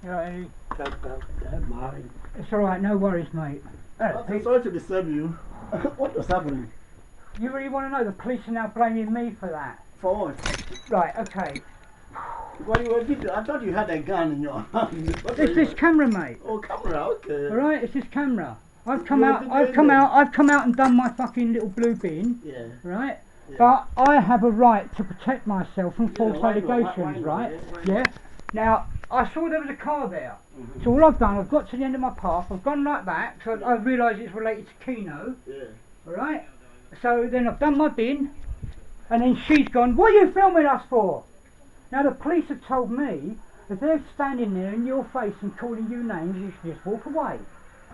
You know, and Mine. it's alright, no worries, mate. I'm sorry to disturb you. What was happening? You really want to know? The police are now blaming me for that. For what? Right, okay. What you were I thought you had a gun in your hand. It's this camera, mate. Oh, camera, okay. Alright, it's this camera. I've come out and done my fucking little blue bin. Yeah. Right? Yeah. But I have a right to protect myself from false allegations, right? Yeah. Now, I saw there was a car there. So all I've done, I've got to the end of my path, I've gone like that, so I realised it's related to Kino. Yeah. Alright? So then I've done my bin, and then she's gone, what are you filming us for? Now the police have told me, if they're standing there in your face and calling you names, you should just walk away.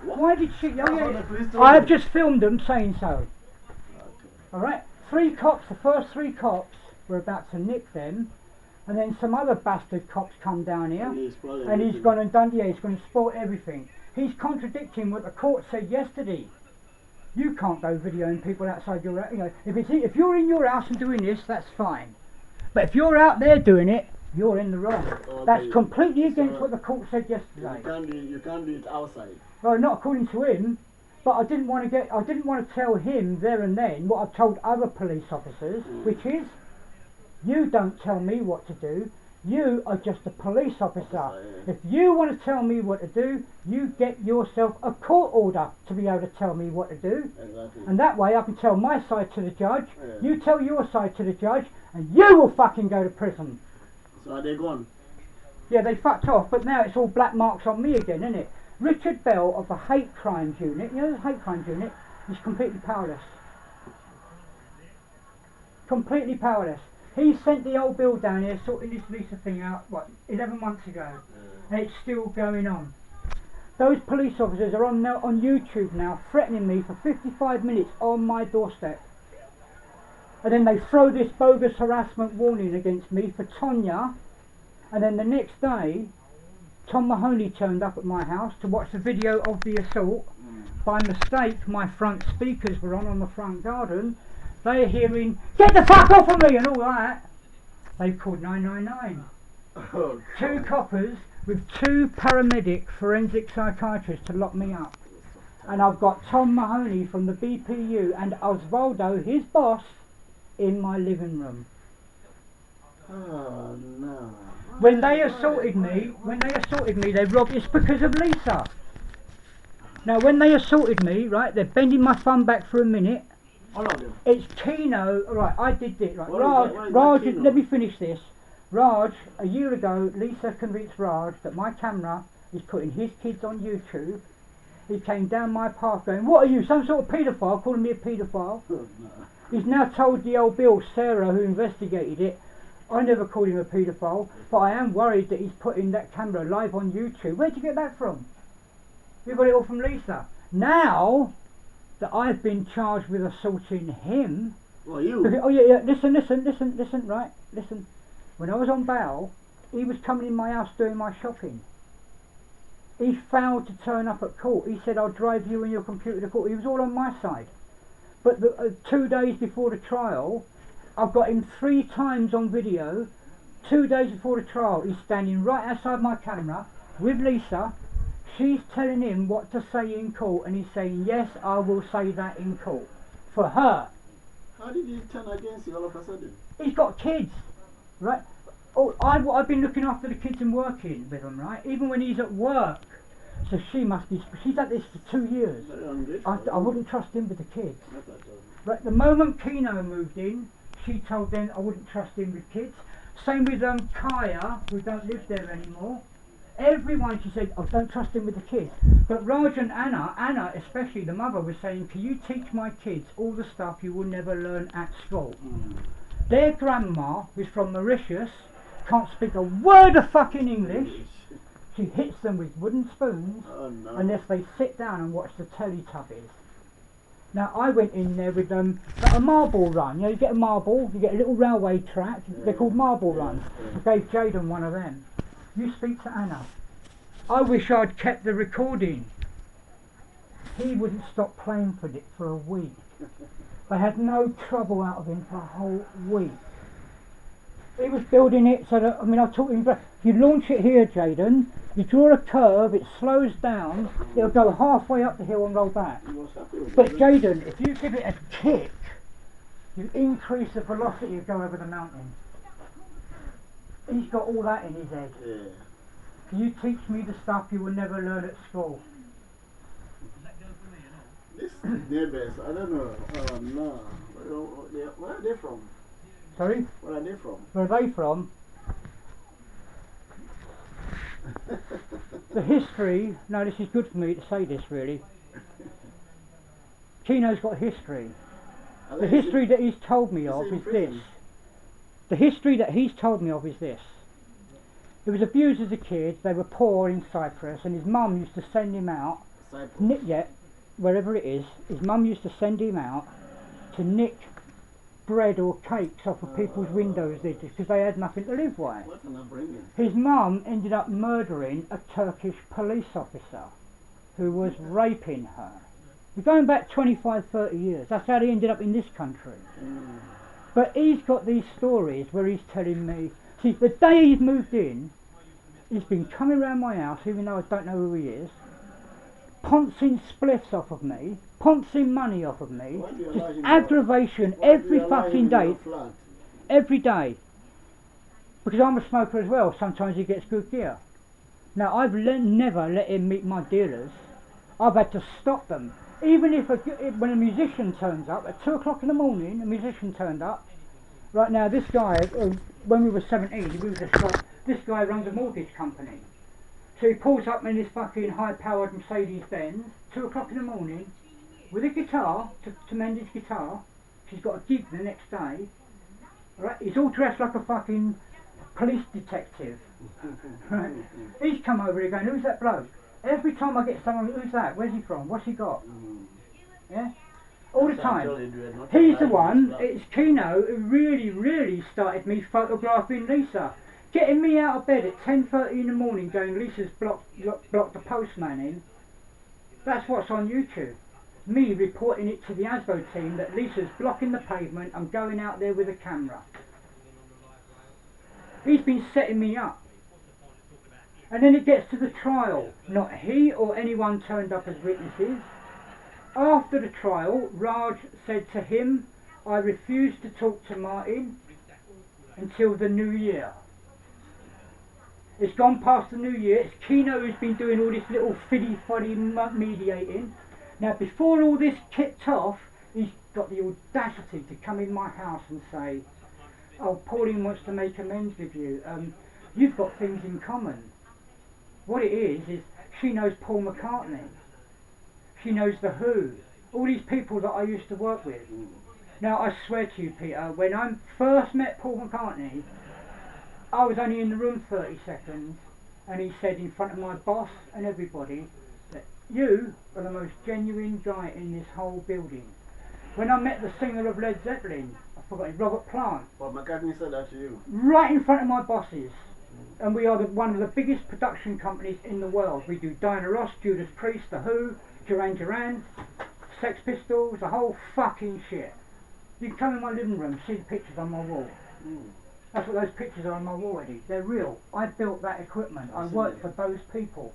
What? Why did she? I have just filmed them saying so. Okay. Alright? 3 cops, the first 3 cops were about to nick them, and then some other bastard cops come down here, and he's gone and done, he's going to spoil everything. He's contradicting what the court said yesterday. You can't go videoing people outside your house. You know, if you're in your house and doing this, that's fine. But if you're out there doing it, you're in the wrong. Okay. That's completely against what the court said yesterday. You can't do it outside. Well, not according to him. But I didn't want to tell him there and then what I've told other police officers, which is, you don't tell me what to do. You are just a police officer. If you want to tell me what to do, you get yourself a court order to be able to tell me what to do. Exactly. And that way I can tell my side to the judge, you tell your side to the judge, and you will fucking go to prison. So are they gone? Yeah, they fucked off, but now it's all black marks on me again, isn't it? Richard Bell of the Hate Crimes Unit, you know the Hate Crimes Unit, is completely powerless. Completely powerless. He sent the old bill down here sorting this Lisa thing out, what, 11 months ago, and it's still going on. Those police officers are on YouTube now threatening me for 55 minutes on my doorstep. And then they throw this bogus harassment warning against me for Tonya, and then the next day Tom Mahoney turned up at my house to watch the video of the assault. By mistake, my front speakers were on the front garden. They're hearing, get the fuck off of me and all that. They called 999. Oh, 2 coppers with 2 paramedic forensic psychiatrists to lock me up. And I've got Tom Mahoney from the BPU and Osvaldo, his boss, in my living room. Oh no. When they assaulted me, they robbed. It's because of Lisa. Now, when they assaulted me, right, they're bending my thumb back for a minute. All of them. It's Kino. Right, I did it. Right, Raj, let me finish this. Raj, a year ago, Lisa convinced Raj that my camera is putting his kids on YouTube. He came down my path going, what are you, some sort of paedophile, calling me a paedophile? Oh, no. He's now told the old Bill, Sarah, who investigated it, I never called him a paedophile, but I am worried that he's putting that camera live on YouTube. Where'd you get that from? You got it all from Lisa. Now that I've been charged with assaulting him... Well, you... Because, oh yeah, listen, right, listen. When I was on bail, he was coming in my house doing my shopping. He failed to turn up at court. He said, I'll drive you and your computer to court. He was all on my side. But 2 days before the trial, I've got him 3 times on video. 2 days before the trial, he's standing right outside my camera with Lisa. She's telling him what to say in court, and he's saying, yes, I will say that in court. For her. How did he turn against you all of a sudden? He's got kids, right? Oh, I've been looking after the kids and working with them, right? Even when he's at work. So she must be, she's had this for 2 years. I wouldn't trust him with the kids. Right, the moment Kino moved in, she told them I wouldn't trust him with kids. Same with Kaya, who don't live there anymore. Everyone, she said, oh, don't trust him with the kids. But Raj and Anna especially, the mother, was saying, can you teach my kids all the stuff you will never learn at school? Their grandma, who's from Mauritius, can't speak a word of fucking English. She hits them with wooden spoons unless they sit down and watch the Teletubbies. Now I went in there with a marble run. You know, you get a marble, you get a little railway track. They're called marble runs. I gave Jaden one of them. You speak to Anna. I wish I'd kept the recording. He wouldn't stop playing for it for a week. I had no trouble out of him for a whole week. He was building it so that, I mean, I taught him, if you launch it here, Jaden, You draw a curve, it slows down, it'll go halfway up the hill and roll back. But Jaden, if you give it a kick, you increase the velocity you go over the mountain. He's got all that in his head. Yeah. You teach me the stuff you will never learn at school. These neighbors, I don't know. No. Where are they from? Sorry? Where are they from? Where are they from? The history, no, this is good for me to say this really. Kino's got history. The history that he's told me of is this. The history that he's told me of is this. He was abused as a kid, they were poor in Cyprus, and his mum used to send him out, wherever it is, his mum used to send him out to nick bread or cakes off of people's windows because they had nothing to live by. What am I bringing? His mum ended up murdering a Turkish police officer who was raping her. We're going back 25, 30 years. That's how he ended up in this country. But he's got these stories where he's telling me, see, the day he's moved in, he's been coming around my house, even though I don't know who he is, pouncing spliffs off of me, pouncing money off of me, just aggravation every fucking day. Every day. Because I'm a smoker as well, sometimes he gets good gear. Now, I've never let him meet my dealers. I've had to stop them. Even if when a musician turns up, at 2 o'clock in the morning, a musician turned up. Right now, this guy, when we were 17, we was a shop, this guy runs a mortgage company. So he pulls up in this fucking high-powered Mercedes-Benz, 2 o'clock in the morning, with a guitar, to mend his guitar. She's got a gig the next day. Right? He's all dressed like a fucking police detective. Right? He's come over here going, who's that bloke? Every time I get someone, who's that? Where's he from? What's he got? Yeah? All the time. He's the one, it's Kino, who really started me photographing Lisa. Getting me out of bed at 10:30 in the morning going, Lisa's blocked the postman in. That's what's on YouTube. Me reporting it to the ASBO team that Lisa's blocking the pavement, I'm going out there with a camera. He's been setting me up. And then it gets to the trial. Not he or anyone turned up as witnesses. After the trial, Raj said to him, I refuse to talk to Martin until the new year. It's gone past the new year. It's Kino who's been doing all this little fiddy-fuddy mediating. Now, before all this kicked off, he's got the audacity to come in my house and say, oh, Pauline wants to make amends with you. You've got things in common. What it is she knows Paul McCartney. She knows The Who. All these people that I used to work with. Now, I swear to you, Peter, when I first met Paul McCartney, I was only in the room 30 seconds, and he said in front of my boss and everybody that you are the most genuine guy in this whole building. When I met the singer of Led Zeppelin, I forgot his Robert Plant. Well, McCartney said that to you? Right in front of my bosses. And we are one of the biggest production companies in the world. We do Diana Ross, Judas Priest, The Who, Duran Duran, Sex Pistols, the whole fucking shit. You can come in my living room, see the pictures on my wall. That's what those pictures are on my wall, Eddie. They're real. I built that equipment. I worked for those people.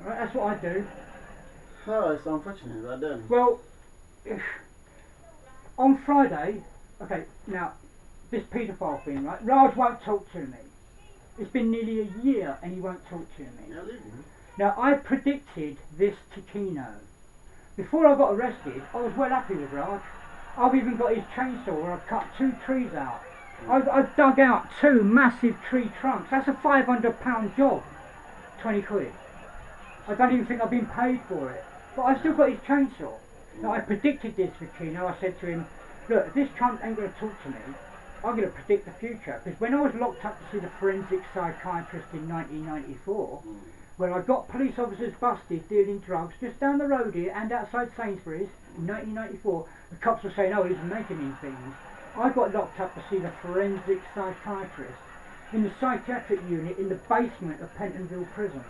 Alright, that's what I do. Oh, it's unfortunate, I don't. Well, on Friday, okay, now, this paedophile thing, right? Raj won't talk to me. It's been nearly a year and he won't talk to me. Yeah, leave him. Now, I predicted this to Kino. Before I got arrested, I was well happy with Raj. I've even got his chainsaw where I've cut 2 trees out. I've dug out 2 massive tree trunks. That's a £500 job. 20 quid. I don't even think I've been paid for it. But I've still got his chainsaw. Now, I predicted this with Kino. I said to him, look, if this cunt ain't going to talk to me, I'm going to predict the future. Because when I was locked up to see the forensic psychiatrist in 1994, where I got police officers busted dealing drugs just down the road here and outside Sainsbury's in 1994, the cops were saying, oh, he's making these things. I got locked up to see the forensic psychiatrist in the psychiatric unit in the basement of Pentonville Prison.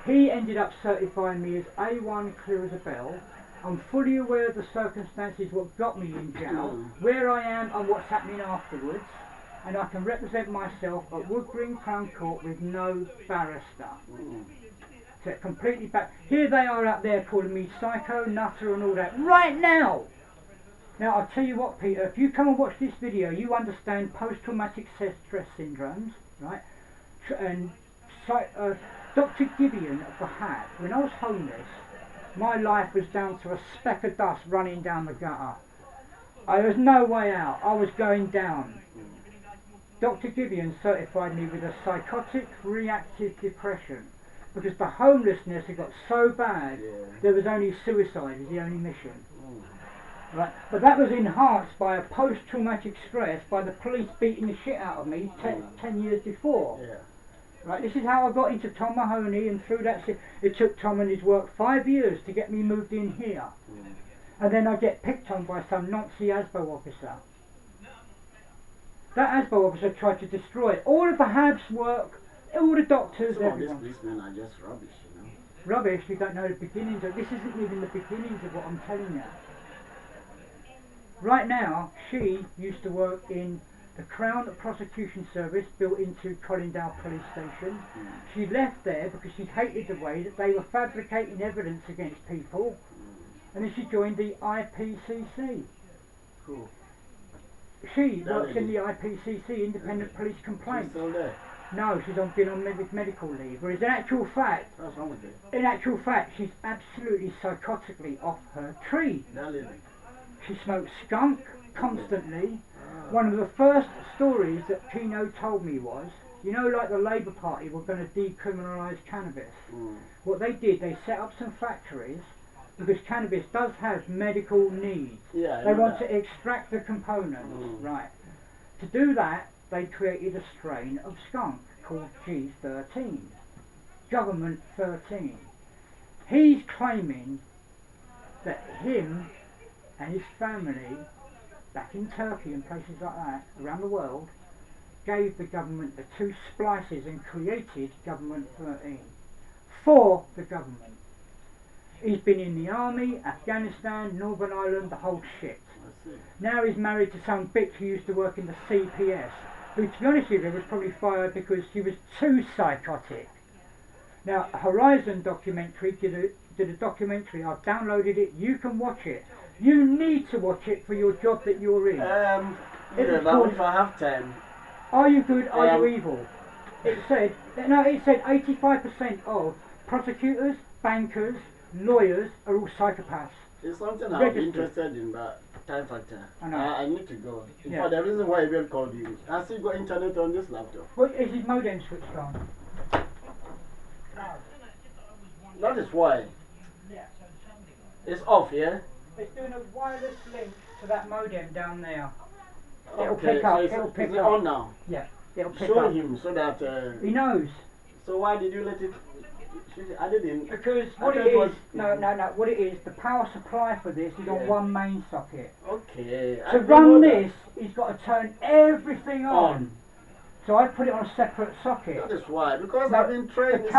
He ended up certifying me as A1 clear as a bell. I'm fully aware of the circumstances what got me in jail, where I am and what's happening afterwards. and I can represent myself at Wood Green Crown Court with no barrister. So completely back. Here they are out there calling me psycho, nutter and all that right now. Now I'll tell you what, Peter, if you come and watch this video, you understand post-traumatic stress syndromes, right? And Dr. Gideon of the Hat, when I was homeless, my life was down to a speck of dust running down the gutter. There was no way out. I was going down. Dr. Gideon certified me with a psychotic reactive depression because the homelessness had got so bad there was only suicide as the only mission. Right. But that was enhanced by a post-traumatic stress by the police beating the shit out of me 10 years before. Right, this is how I got into Tom Mahoney, and through that it took Tom and his work 5 years to get me moved in here. And then I get picked on by some Nazi ASBO officer. That ASBO officer tried to destroy it. All of the Habs work, all the doctors, some everyone. of these policemen are just rubbish, you know. Rubbish, you don't know the beginnings of this isn't even the beginnings of what I'm telling you. Right now, she used to work in the Crown Prosecution Service built into Collindale Police Station. She left there because she hated the way that they were fabricating evidence against people, and then she joined the IPCC. Cool. She works in the IPCC, Independent Police Complaints. She's still there? No, she's been on medical leave. Whereas in actual fact, what's wrong with it? In actual fact, she's absolutely psychotically off her tree. She smokes skunk constantly. One of the first stories that Kino told me was, you know, like the Labour Party were going to decriminalise cannabis. What they did, they set up some factories, because cannabis does have medical needs. They want to extract the components, right. To do that, they created a strain of skunk called G13, Government 13. He's claiming that him and his family, back in Turkey and places like that, around the world, gave the government the 2 splices and created Government 13 for the government. He's been in the army, Afghanistan, Northern Ireland, the whole shit. Now he's married to some bitch who used to work in the CPS, who, to be honest with you, was probably fired because she was too psychotic. Now, Horizon documentary did a documentary. I've downloaded it. You can watch it. You need to watch it for your job that you're in. If I have time. Are you good? Are you evil? It said 85% of prosecutors, bankers, lawyers are all psychopaths. It's something I'm interested in, but time factor. I need to go. In fact, the reason why I even called you, I still got internet on this laptop. What is his modem switched on? That is why. It's off, yeah? It's doing a wireless link to that modem down there. Okay, it'll pick up. So It'll pick is it up. on now? Yeah, it'll pick Show up. him so that he knows. So why did you let it? I didn't. Because what it is, what it is, the power supply for this is on one main socket. Okay. To run this, he's got to turn everything on. So I put it on a separate socket. That is why, because I've been trained.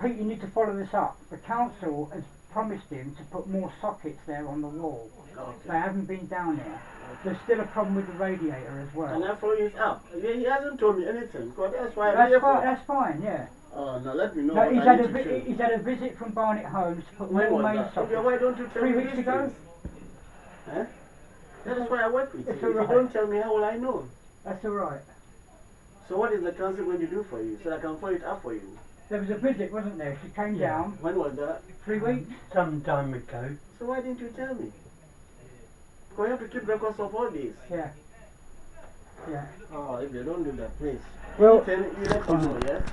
Pete, you need to follow this up. The council has promised him to put more sockets there on the wall. They haven't been down there. There's still a problem with the radiator as well. And I follow his up. He hasn't told me anything, so that's why that's fine, yeah. Oh, now let me know. No, he's had a visit from Barnet Homes to put more main sockets. Why don't you tell 3 me weeks ago? Huh? That is why I work with you. If you don't tell me, how will I know? That's alright. So what is the council going to do for you, so I can follow it up for you? There was a visit, wasn't there? She came down. When was that? 3 weeks? Some time ago. So why didn't you tell me? Because you have to keep records of all this. Yeah. Yeah. Oh, if you don't do that, please. Well, you let me know, yeah?